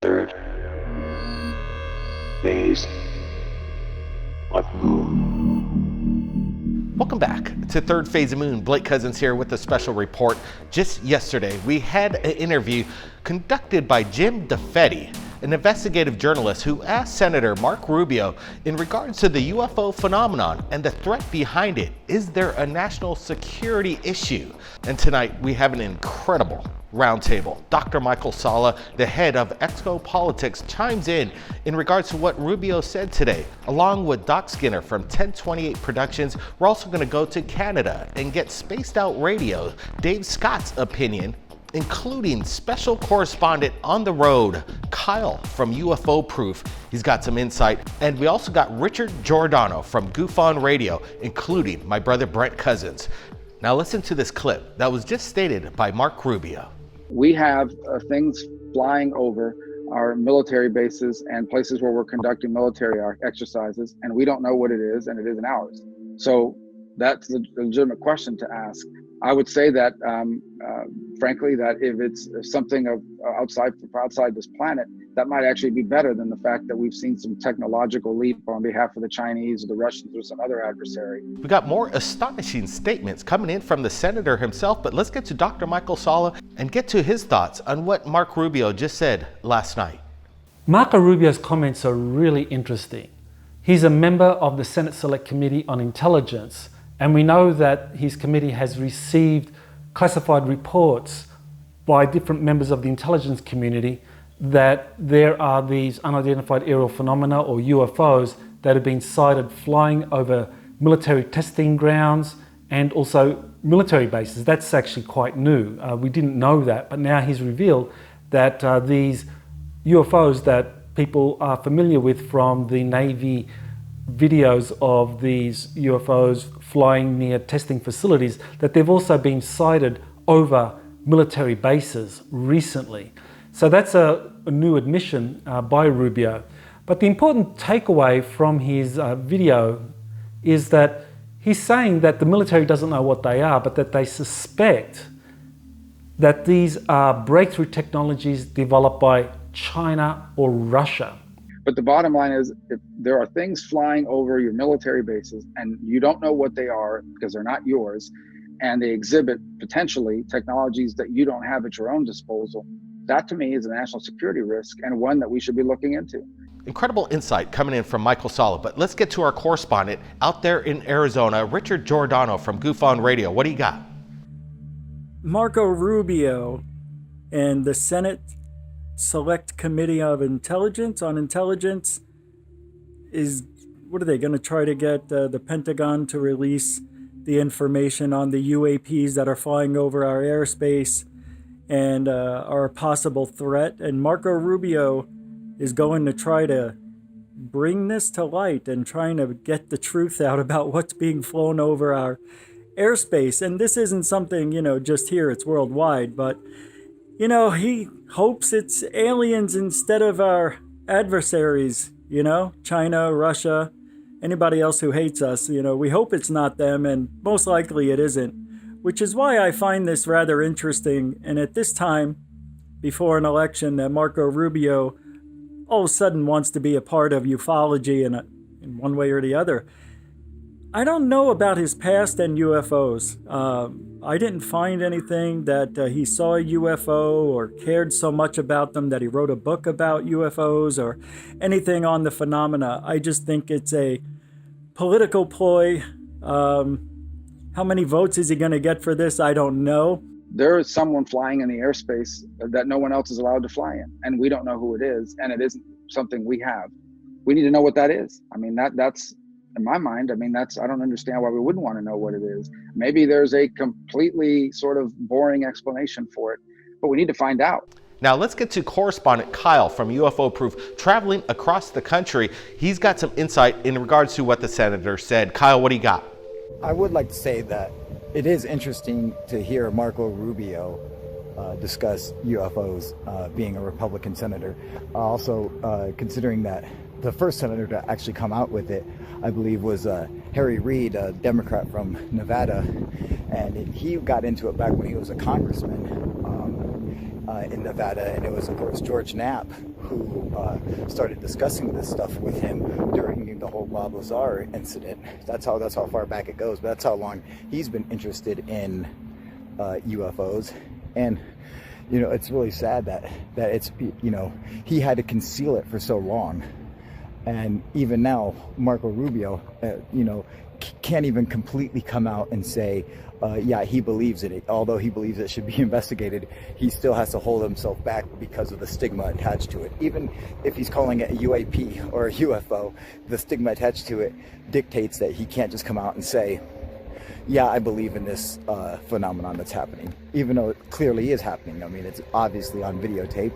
Third phase of moon. Welcome back to Third Phase of Moon. Blake Cousins here with a special report. Just yesterday, we had an interview conducted by Jim DeFetti, an investigative journalist who asked Senator Marco Rubio in regards to the UFO phenomenon and the threat behind it. Is there a national security issue? And tonight we have an incredible roundtable. Dr. Michael Salla, the head of Exopolitics, chimes in regards to what Rubio said today. Along with Doc Skinner from 1028 Productions, we're also going to go to Canada and get Spaced Out Radio, Dave Scott's opinion, including special correspondent on the road, Kyle from UFOPROOF. He's got some insight. And we also got Richard Giordano from Goof On Radio, including my brother Brent Cousins. Now listen to this clip that was just stated by Marco Rubio. We have things flying over our military bases and places where we're conducting military exercises, and we don't know what it is, and it isn't ours. So that's a legitimate question to ask. I would say that, frankly, that if it's something of outside this planet, that might actually be better than the fact that we've seen some technological leap on behalf of the Chinese or the Russians or some other adversary. We got more astonishing statements coming in from the senator himself, but let's get to Dr. Michael Salla and get to his thoughts on what Marco Rubio just said last night. Marco Rubio's comments are really interesting. He's a member of the Senate Select Committee on Intelligence, and we know that his committee has received classified reports by different members of the intelligence community that there are these unidentified aerial phenomena, or UFOs, that have been sighted flying over military testing grounds and also military bases. That's actually quite new. We didn't know that, but now he's revealed that these UFOs that people are familiar with from the Navy videos of these UFOs flying near testing facilities, that they've also been sighted over military bases recently. So that's a new admission by Rubio. But the important takeaway from his video is that he's saying that the military doesn't know what they are, but that they suspect that these are breakthrough technologies developed by China or Russia. But the bottom line is, if there are things flying over your military bases and you don't know what they are because they're not yours, and they exhibit potentially technologies that you don't have at your own disposal, that to me is a national security risk, and one that we should be looking into. Incredible insight coming in from Michael Salla, but let's get to our correspondent out there in Arizona, Richard Giordano from Goof On Radio. What do you got? Marco Rubio and the Senate Select Committee of Intelligence on Intelligence is, what are they going to try to get the Pentagon to release the information on the UAPs that are flying over our airspace and are a possible threat? And Marco Rubio is going to try to bring this to light and trying to get the truth out about what's being flown over our airspace. And this isn't something, just here, it's worldwide, but he hopes it's aliens instead of our adversaries, China, Russia, anybody else who hates us. We hope it's not them, and most likely it isn't, which is why I find this rather interesting. And at this time, before an election, that Marco Rubio all of a sudden wants to be a part of ufology in one way or the other. I don't know about his past and UFOs. I didn't find anything that he saw a UFO or cared so much about them that he wrote a book about UFOs or anything on the phenomena. I just think it's a political ploy. How many votes is he going to get for this? I don't know. There is someone flying in the airspace that no one else is allowed to fly in, and we don't know who it is, and it isn't something we have. We need to know what that is. I mean, that's in my mind, I don't understand why we wouldn't want to know what it is. Maybe there's a completely sort of boring explanation for it, but we need to find out. Now let's get to correspondent Kyle from UFOPROOF, traveling across the country. He's got some insight in regards to what the senator said. Kyle, what do you got? I would like to say that it is interesting to hear Marco Rubio discuss UFOs being a Republican senator. Also, considering that the first senator to actually come out with it, I believe, was Harry Reid, a Democrat from Nevada, and he got into it back when he was a congressman. in Nevada, and it was, of course, George Knapp who started discussing this stuff with him during the whole Bob Lazar incident. That's how far back it goes, but that's how long he's been interested in UFOs. And it's really sad that it's, he had to conceal it for so long. And even now, Marco Rubio, can't even completely come out and say, yeah, he believes it. Although he believes it should be investigated, he still has to hold himself back because of the stigma attached to it. Even if he's calling it a UAP or a UFO, the stigma attached to it dictates that he can't just come out and say, yeah, I believe in this phenomenon that's happening, even though it clearly is happening. I mean, it's obviously on videotape,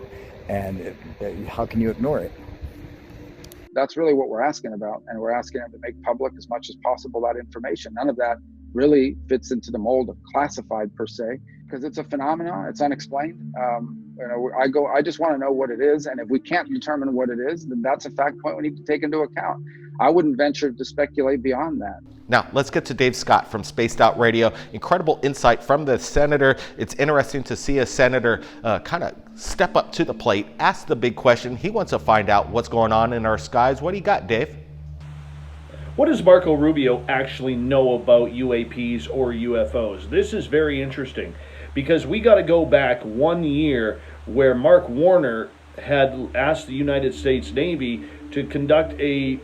and how can you ignore it? That's really what we're asking about, and we're asking them to make public as much as possible that information. None of that really fits into the mold of classified per se, because it's a phenomenon, it's unexplained. I just want to know what it is, and if we can't determine what it is, then that's a fact point we need to take into account. I wouldn't venture to speculate beyond that. Now, let's get to Dave Scott from Spaced Out Radio. Incredible insight from the senator. It's interesting to see a senator kind of step up to the plate, ask the big question. He wants to find out what's going on in our skies. What do you got, Dave? What does Marco Rubio actually know about UAPs or UFOs? This is very interesting because we got to go back 1 year where Mark Warner had asked the United States Navy to conduct a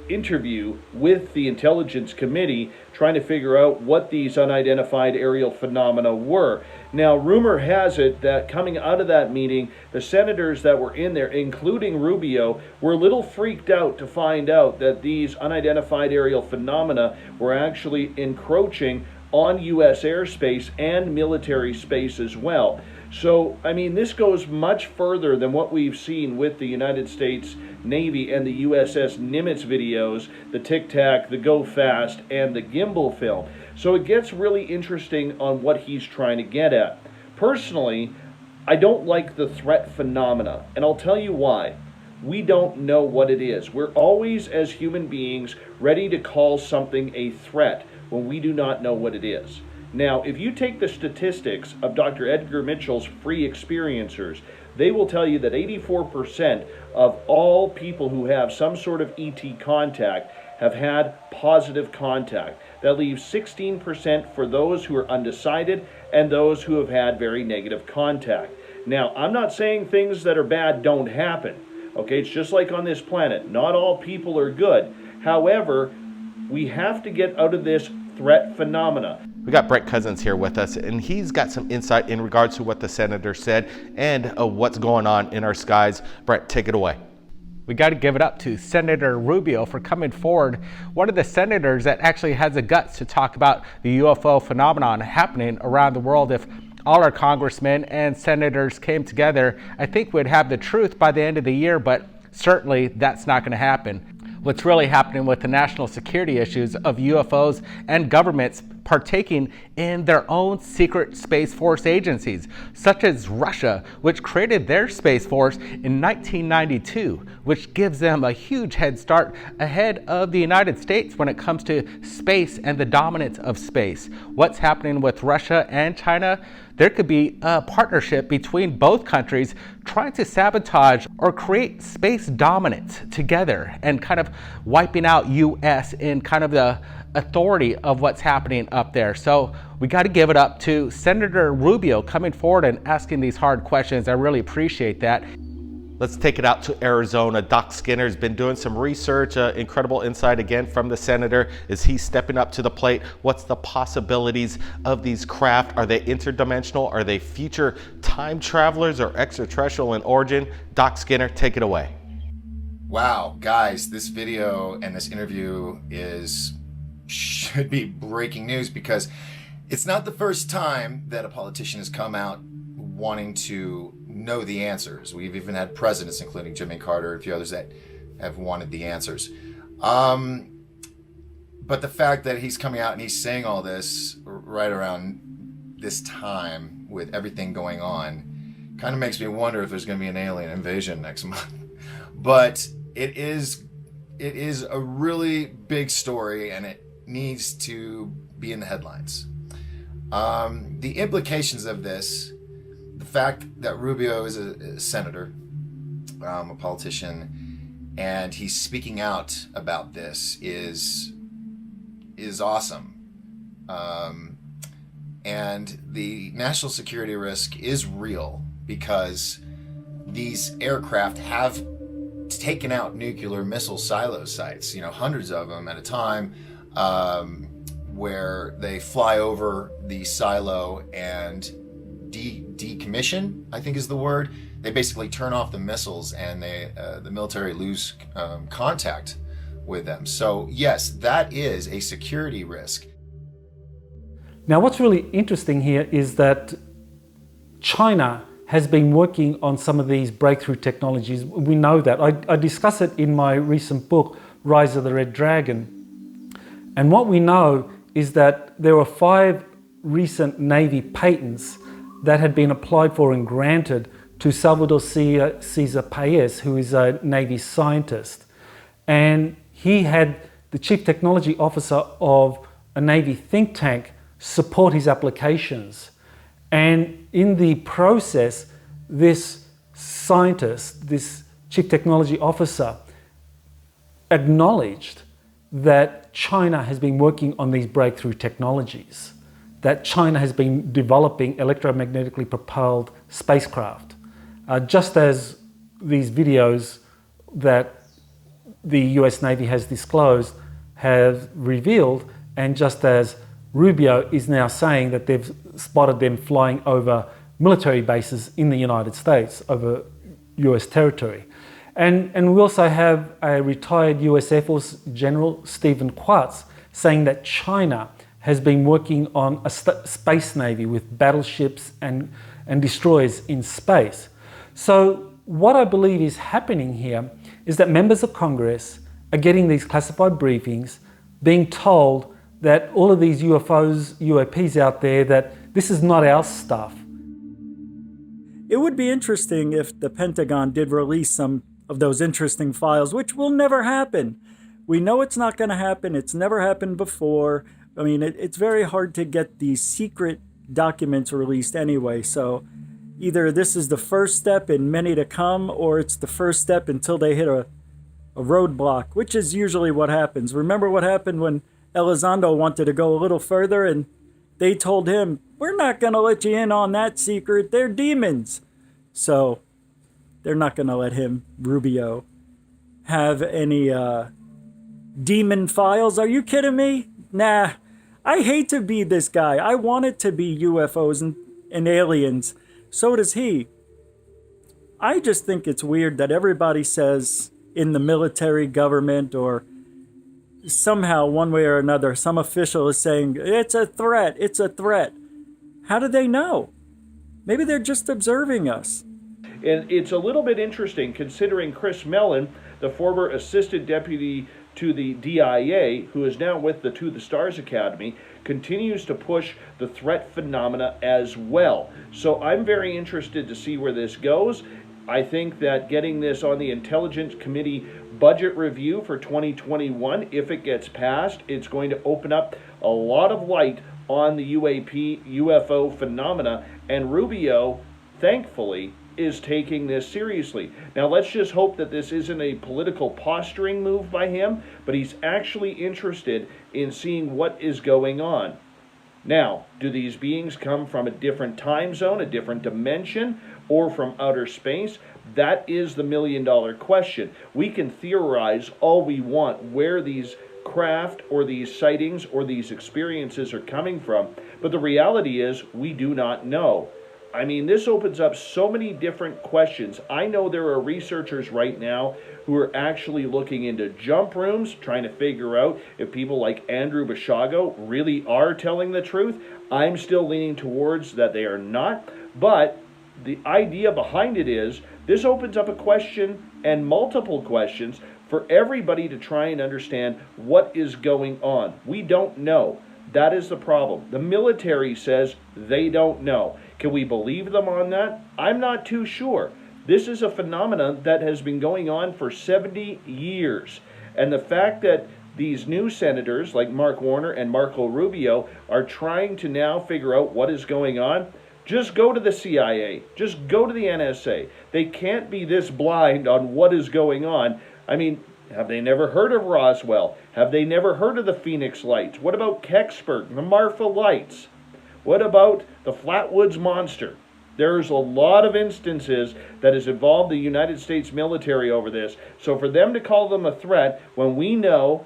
interview with the Intelligence Committee trying to figure out what these unidentified aerial phenomena were. Now, rumor has it that coming out of that meeting, the senators that were in there, including Rubio, were a little freaked out to find out that these unidentified aerial phenomena were actually encroaching on U.S. airspace and military space as well. So, I mean, this goes much further than what we've seen with the United States Navy and the USS Nimitz videos, the Tic Tac, the Go Fast, and the gimbal film. So it gets really interesting on what he's trying to get at. Personally, I don't like the threat phenomena, and I'll tell you why. We don't know what it is. We're always, as human beings, ready to call something a threat when we do not know what it is. Now, if you take the statistics of Dr. Edgar Mitchell's free experiencers, they will tell you that 84% of all people who have some sort of ET contact have had positive contact. That leaves 16% for those who are undecided and those who have had very negative contact. Now, I'm not saying things that are bad don't happen. Okay, it's just like on this planet. Not all people are good. However, we have to get out of this threat phenomena. We got Brett Cousins here with us, and he's got some insight in regards to what the senator said and what's going on in our skies. Brett, take it away. We got to give it up to Senator Rubio for coming forward, one of the senators that actually has the guts to talk about the UFO phenomenon happening around the world. If all our congressmen and senators came together, I think we'd have the truth by the end of the year, but certainly that's not going to happen. What's really happening with the national security issues of UFOs and governments partaking in their own secret Space Force agencies, such as Russia, which created their Space Force in 1992, which gives them a huge head start ahead of the United States when it comes to space and the dominance of space. What's happening with Russia and China? There could be a partnership between both countries trying to sabotage or create space dominance together and kind of wiping out US in kind of the authority of what's happening up there. So we got to give it up to Senator Rubio coming forward and asking these hard questions. I really appreciate that. Let's take it out to Arizona. Doc Skinner's been doing some research, incredible insight again from the senator. Is he stepping up to the plate? What's the possibilities of these craft? Are they interdimensional? Are they future time travelers or extraterrestrial in origin? Doc Skinner, take it away. Wow, guys, this video and this interview should be breaking news, because it's not the first time that a politician has come out wanting to know the answers. We've even had presidents, including Jimmy Carter and a few others, that have wanted the answers. But the fact that he's coming out and he's saying all this right around this time with everything going on kind of makes me wonder if there's going to be an alien invasion next month. But it is a really big story, and it needs to be in the headlines. The implications of this, the fact that Rubio is a senator, a politician, and he's speaking out about this is awesome. And the national security risk is real because these aircraft have taken out nuclear missile silo sites, hundreds of them at a time, where they fly over the silo and decommission, I think is the word. They basically turn off the missiles, and the military lose contact with them. So yes, that is a security risk. Now, what's really interesting here is that China has been working on some of these breakthrough technologies. We know that. I discuss it in my recent book, Rise of the Red Dragon. And what we know is that there were 5 recent Navy patents that had been applied for and granted to Salvador Cesar Paez, who is a Navy scientist. And he had the chief technology officer of a Navy think tank support his applications. And in the process, this scientist, this chief technology officer, acknowledged that China has been working on these breakthrough technologies, that China has been developing electromagnetically propelled spacecraft. Just as these videos that the US Navy has disclosed have revealed, and just as Rubio is now saying that they've spotted them flying over military bases in the United States, over US territory. And we also have a retired US Air Force General, Stephen Quartz, saying that China has been working on a space navy with battleships and destroyers in space. So what I believe is happening here is that members of Congress are getting these classified briefings, being told that all of these UFOs, UAPs out there, that this is not our stuff. It would be interesting if the Pentagon did release some of those interesting files, which will never happen. We know it's not going to happen. It's never happened before. I mean, it's very hard to get these secret documents released anyway. So either this is the first step in many to come, or it's the first step until they hit a roadblock, which is usually what happens. Remember what happened when Elizondo wanted to go a little further and they told him, we're not going to let you in on that secret. They're demons. So they're not going to let him, Rubio, have any demon files. Are you kidding me? Nah, I hate to be this guy. I want it to be UFOs and aliens. So does he. I just think it's weird that everybody says in the military, government, or somehow one way or another, some official is saying, it's a threat, it's a threat. How do they know? Maybe they're just observing us. And it's a little bit interesting considering Chris Mellon, the former assistant deputy to the DIA, who is now with the To the Stars Academy, continues to push the threat phenomena as well. So I'm very interested to see where this goes. I think that getting this on the Intelligence Committee budget review for 2021, if it gets passed, it's going to open up a lot of light on the UFO phenomena, and Rubio, thankfully, is taking this seriously. Now let's just hope that this isn't a political posturing move by him, but he's actually interested in seeing what is going on. Now, do these beings come from a different time zone, a different dimension, or from outer space? That is the million-dollar question. We can theorize all we want where these craft or these sightings or these experiences are coming from, but the reality is we do not know. I mean, this opens up so many different questions. I know there are researchers right now who are actually looking into jump rooms, trying to figure out if people like Andrew Bashago really are telling the truth. I'm still leaning towards that they are not, but the idea behind it is this opens up a question and multiple questions for everybody to try and understand what is going on. We don't know. That is the problem. The military says they don't know. Can we believe them on that? I'm not too sure. This is a phenomenon that has been going on for 70 years. And the fact that these new senators like Mark Warner and Marco Rubio are trying to now figure out what is going on, Just go to the CIA. Just go to the NSA. They can't be this blind on what is going on. I mean, have they never heard of Roswell? Have they never heard of the Phoenix Lights? What about Kecksburg, the Marfa Lights? What about the Flatwoods Monster? There's a lot of instances that has involved the United States military over this. So for them to call them a threat when we know,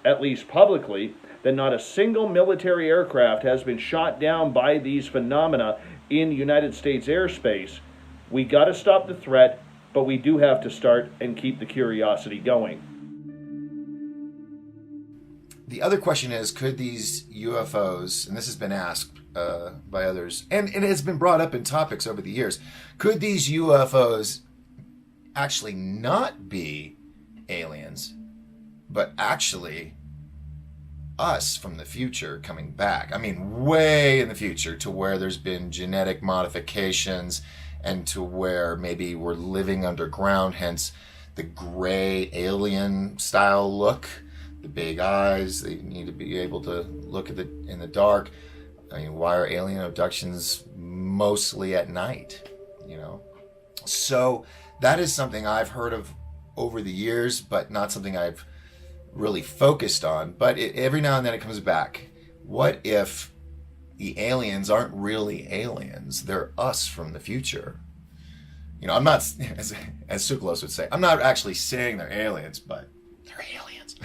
at least publicly, that not a single military aircraft has been shot down by these phenomena in United States airspace, we got to stop the threat, but we do have to start and keep the curiosity going. The other question is, could these UFOs, and this has been asked by others, and it has been brought up in topics over the years, could these UFOs actually not be aliens, but actually us from the future coming back? I mean, way in the future, to where there's been genetic modifications and to where maybe we're living underground, hence the gray alien style look, the big eyes, they need to be able to look at in the dark. I mean, why are alien abductions mostly at night, you know? So that is something I've heard of over the years, but not something I've really focused on. But every now and then it comes back. What if the aliens aren't really aliens? They're us from the future. You know, I'm not, as Suklos would say, I'm not actually saying they're aliens, but they're aliens.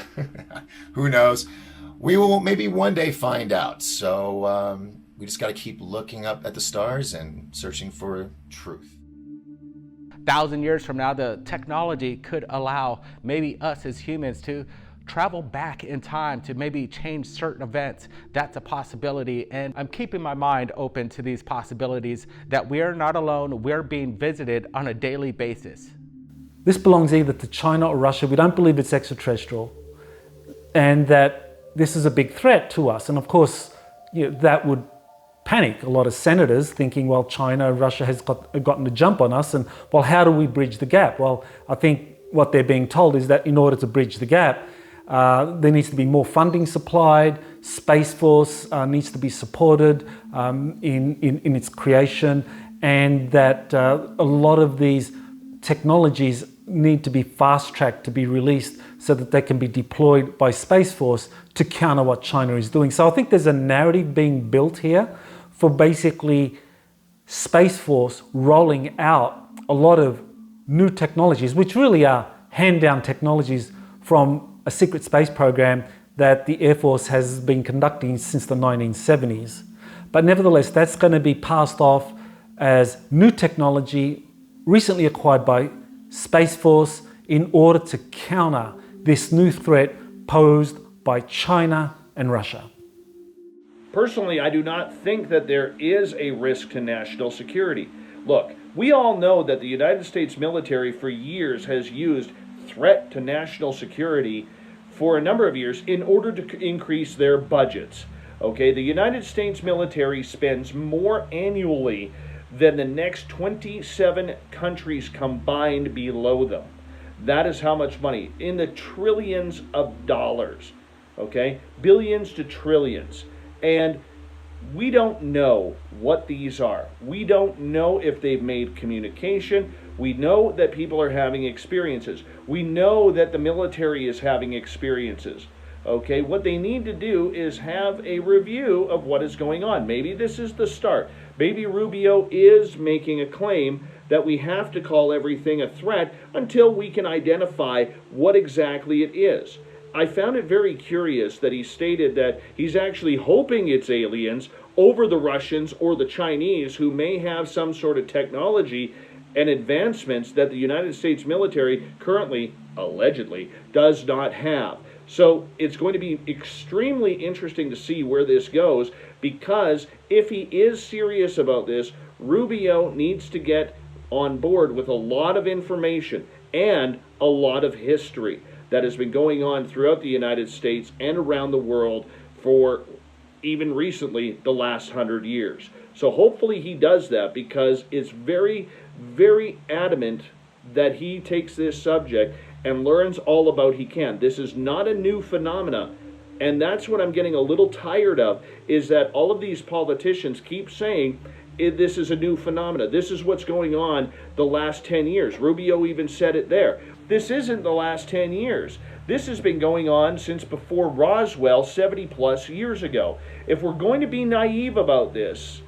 Who knows? We will maybe one day find out. So we just got to keep looking up at the stars and searching for truth. 1,000 years from now, the technology could allow maybe us as humans to travel back in time to maybe change certain events. That's a possibility, and I'm keeping my mind open to these possibilities, that we are not alone, we're being visited on a daily basis. This belongs either to China or Russia. We don't believe it's extraterrestrial, and that this is a big threat to us. And of course, you know, that would panic a lot of senators, thinking, well, China, Russia has gotten a jump on us, and well, how do we bridge the gap? Well, I think what they're being told is that in order to bridge the gap, there needs to be more funding supplied, Space Force needs to be supported in its creation, and that a lot of these technologies need to be fast-tracked to be released so that they can be deployed by Space Force to counter what China is doing. So I think there's a narrative being built here for basically Space Force rolling out a lot of new technologies, which really are hand-down technologies from a secret space program that the Air Force has been conducting since the 1970s. But nevertheless, that's going to be passed off as new technology recently acquired by Space Force in order to counter this new threat posed by China and Russia. Personally, I do not think that there is a risk to national security. Look, we all know that the United States military for years has used threat to national security for a number of years in order to increase their budgets. Okay, the United States military spends more annually than the next 27 countries combined below them. That is how much money, in the trillions of dollars, okay? Billions to trillions. And we don't know what these are. We don't know if they've made communication. We know that people are having experiences. We know that the military is having experiences. Okay, what they need to do is have a review of what is going on. Maybe this is the start. Maybe Rubio is making a claim that we have to call everything a threat until we can identify what exactly it is. I found it very curious that he stated that he's actually hoping it's aliens over the Russians or the Chinese, who may have some sort of technology and advancements that the United States military currently, allegedly, does not have. So it's going to be extremely interesting to see where this goes, because if he is serious about this, Rubio needs to get on board with a lot of information and a lot of history that has been going on throughout the United States and around the world for even recently the last 100 years. So hopefully he does that, because it's very, very adamant that he takes this subject and learns all about he can. This is not a new phenomena. And that's what I'm getting a little tired of, is that all of these politicians keep saying this is a new phenomena. This is what's going on the last 10 years. Rubio even said it there. This isn't the last 10 years. This has been going on since before Roswell, 70 plus years ago. If we're going to be naive about this,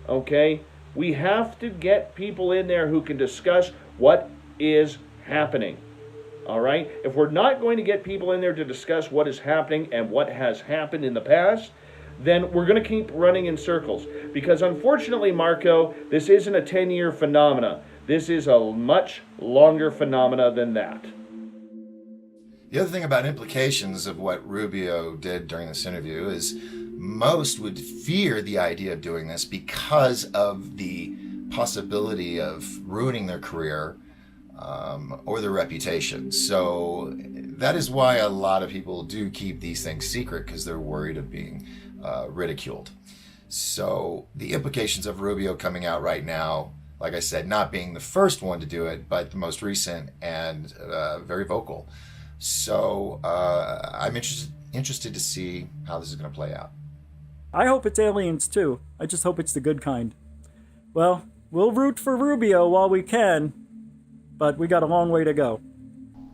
okay, we have to get people in there who can discuss what is happening. All right? If we're not going to get people in there to discuss what is happening and what has happened in the past, then we're going to keep running in circles. Because unfortunately, Marco, this isn't a 10-year phenomena. This is a much longer phenomena than that. The other thing about implications of what Rubio did during this interview is most would fear the idea of doing this because of the possibility of ruining their career or their reputation. So that is why a lot of people do keep these things secret, because they're worried of being ridiculed. So the implications of Rubio coming out right now, like I said, not being the first one to do it, but the most recent and very vocal. So I'm interested to see how this is going to play out. I hope it's aliens too. I just hope it's the good kind. Well, we'll root for Rubio while we can, but we got a long way to go.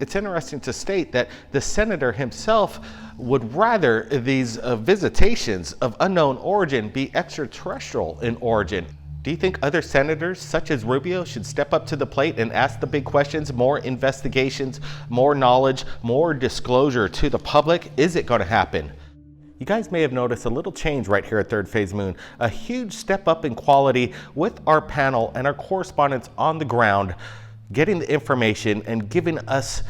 It's interesting to state that the senator himself would rather these visitations of unknown origin be extraterrestrial in origin. Do you think other senators, such as Rubio, should step up to the plate and ask the big questions, more investigations, more knowledge, more disclosure to the public? Is it going to happen? You guys may have noticed a little change right here at Third Phase Moon, a huge step up in quality with our panel and our correspondents on the ground, getting the information and giving us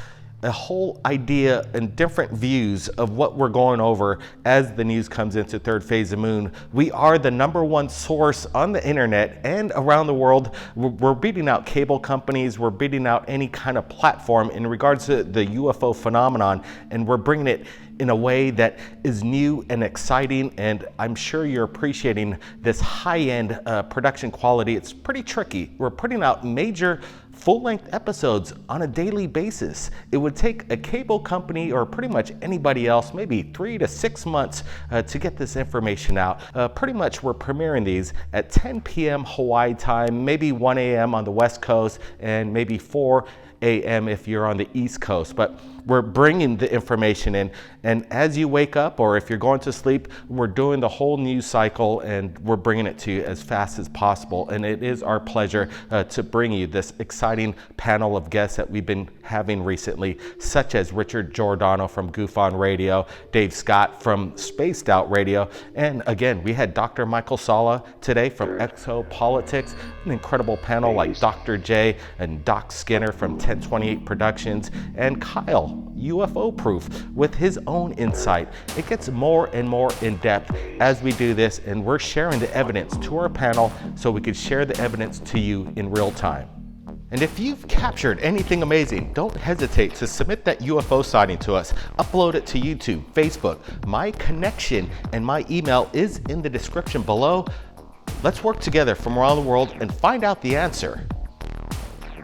a whole idea and different views of what we're going over as the news comes into Third Phase of Moon. We are the #1 source on the internet and around the world. We're beating out cable companies. We're beating out any kind of platform in regards to the UFO phenomenon, and we're bringing it in a way that is new and exciting, and I'm sure you're appreciating this high-end production quality. It's pretty tricky. We're putting out major full-length episodes on a daily basis. It would take a cable company or pretty much anybody else maybe 3 to 6 months to get this information out. Pretty much we're premiering these at 10 p.m. Hawaii time, maybe 1 a.m. on the West Coast, and maybe 4 a.m. if you're on the East Coast. But we're bringing the information in, and as you wake up or if you're going to sleep, we're doing the whole news cycle and we're bringing it to you as fast as possible. And it is our pleasure to bring you this exciting panel of guests that we've been having recently, such as Richard Giordano from Goof on Radio, Dave Scott from Spaced Out Radio, and again, we had Dr. Michael Salla today from Exopolitics, an incredible panel like Dr. J and Doc Skinner from 1028 Productions, and Kyle, UFOPROOF, with his own insight. It gets more and more in depth as we do this, and we're sharing the evidence to our panel so we could share the evidence to you in real time. And if you've captured anything amazing, don't hesitate to submit that UFO sighting to us. Upload it to YouTube, Facebook. My connection and my email is in the description below. Let's work together from around the world and find out the answer.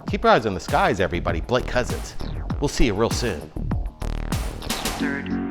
Keep your eyes on the skies, everybody. Blake Cousins. We'll see you real soon. Third.